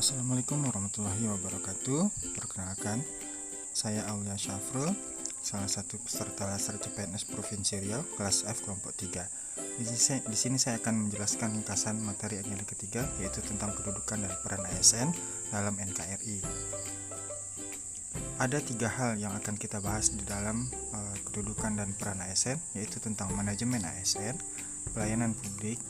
Assalamualaikum warahmatullahi wabarakatuh. Perkenalkan, saya Aulia Syafrul, salah satu peserta laser CPNS Provinsi Riau, kelas F kelompok 3. Di sini saya akan menjelaskan ringkasan materi agenda ketiga, yaitu tentang kedudukan dan peran ASN dalam NKRI. Ada 3 hal yang akan kita bahas di dalam kedudukan dan peran ASN, yaitu tentang manajemen ASN, pelayanan publik,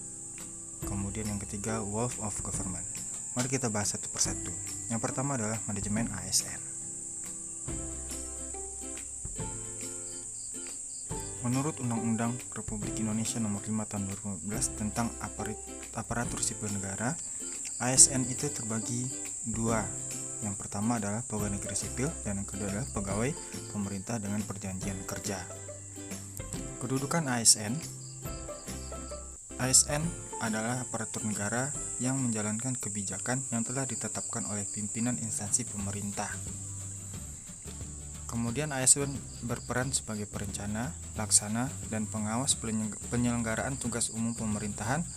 kemudian yang ketiga, Wealth of Government. Mari kita bahas satu persatu. Yang pertama adalah manajemen ASN. Menurut Undang-Undang Republik Indonesia Nomor 5 Tahun 2015 tentang aparatur sipil negara, ASN itu terbagi 2. Yang pertama adalah pegawai negeri sipil dan yang kedua adalah pegawai pemerintah dengan perjanjian kerja. Kedudukan ASN adalah aparatur negara yang menjalankan kebijakan yang telah ditetapkan oleh pimpinan instansi pemerintah. Kemudian ASN berperan sebagai perencana, pelaksana, dan pengawas penyelenggaraan tugas umum pemerintahan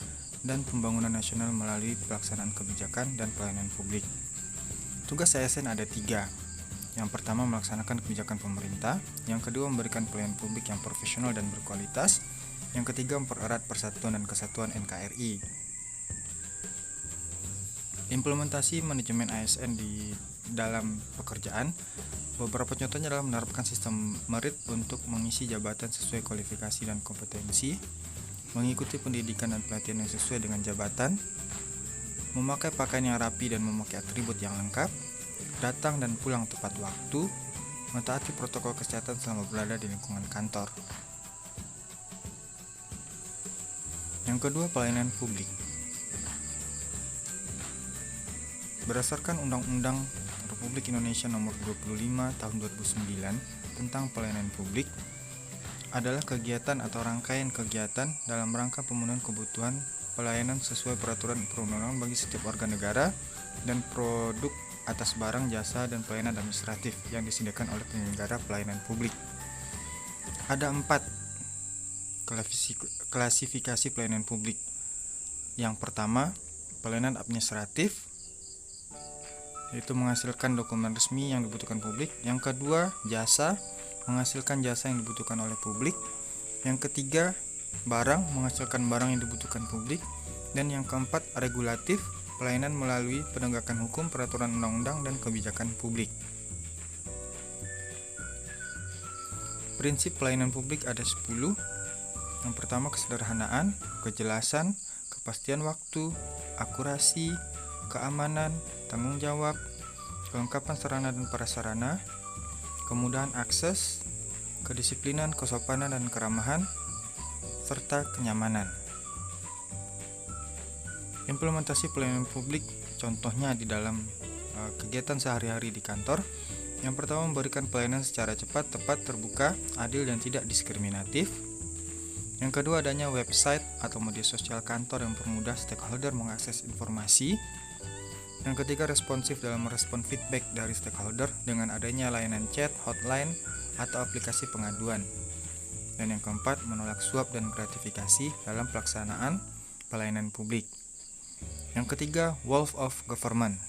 dan pembangunan nasional melalui pelaksanaan kebijakan dan pelayanan publik. Tugas ASN ada 3. Yang pertama, melaksanakan kebijakan pemerintah. Yang kedua, memberikan pelayanan publik yang profesional dan berkualitas. Yang ketiga, mempererat persatuan dan kesatuan NKRI. Implementasi manajemen ASN di dalam pekerjaan, beberapa contohnya adalah menerapkan sistem merit untuk mengisi jabatan sesuai kualifikasi dan kompetensi, mengikuti pendidikan dan pelatihan yang sesuai dengan jabatan, memakai pakaian yang rapi dan memakai atribut yang lengkap, datang dan pulang tepat waktu, mentaati protokol kesehatan selama berada di lingkungan kantor. Yang kedua, pelayanan publik. Berdasarkan Undang-Undang Republik Indonesia Nomor 25 Tahun 2009 tentang pelayanan publik, adalah kegiatan atau rangkaian kegiatan dalam rangka pemenuhan kebutuhan pelayanan sesuai peraturan perundang-undangan bagi setiap warga negara dan produk atas barang, jasa, dan pelayanan administratif yang disediakan oleh penyelenggara pelayanan publik. Ada 4 klasifikasi pelayanan publik. Yang pertama, pelayanan administratif, yaitu menghasilkan dokumen resmi yang dibutuhkan publik. Yang kedua, jasa, menghasilkan jasa yang dibutuhkan oleh publik. Yang ketiga, barang, menghasilkan barang yang dibutuhkan publik. Dan yang keempat, regulatif, pelayanan melalui penegakan hukum, peraturan undang-undang, dan kebijakan publik. Prinsip pelayanan publik ada 10. Yang pertama, kesederhanaan, kejelasan, kepastian waktu, akurasi, keamanan, tanggung jawab, kelengkapan sarana dan prasarana, kemudahan akses, kedisiplinan, kesopanan dan keramahan, serta kenyamanan. Implementasi pelayanan publik contohnya di dalam kegiatan sehari-hari di kantor. Yang pertama, memberikan pelayanan secara cepat, tepat, terbuka, adil, dan tidak diskriminatif. Yang kedua, adanya website atau media sosial kantor yang mempermudah stakeholder mengakses informasi. Yang ketiga, responsif dalam merespon feedback dari stakeholder dengan adanya layanan chat, hotline, atau aplikasi pengaduan. Dan yang keempat, menolak suap dan gratifikasi dalam pelaksanaan pelayanan publik. Yang ketiga, Wealth of Government,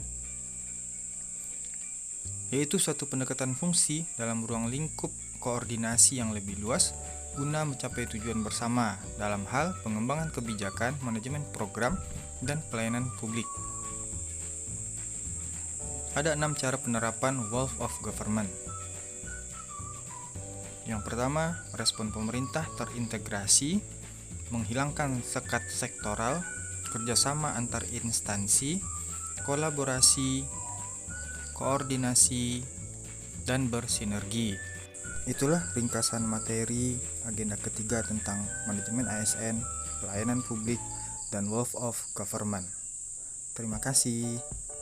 yaitu suatu pendekatan fungsi dalam ruang lingkup koordinasi yang lebih luas guna mencapai tujuan bersama dalam hal pengembangan kebijakan, manajemen program, dan pelayanan publik. Ada 6 cara penerapan Wealth of Government. Yang pertama, respon pemerintah terintegrasi, menghilangkan sekat sektoral, kerjasama antar instansi, kolaborasi, koordinasi, dan bersinergi. Itulah ringkasan materi agenda ketiga tentang manajemen ASN, pelayanan publik, dan Wealth of Government. Terima kasih.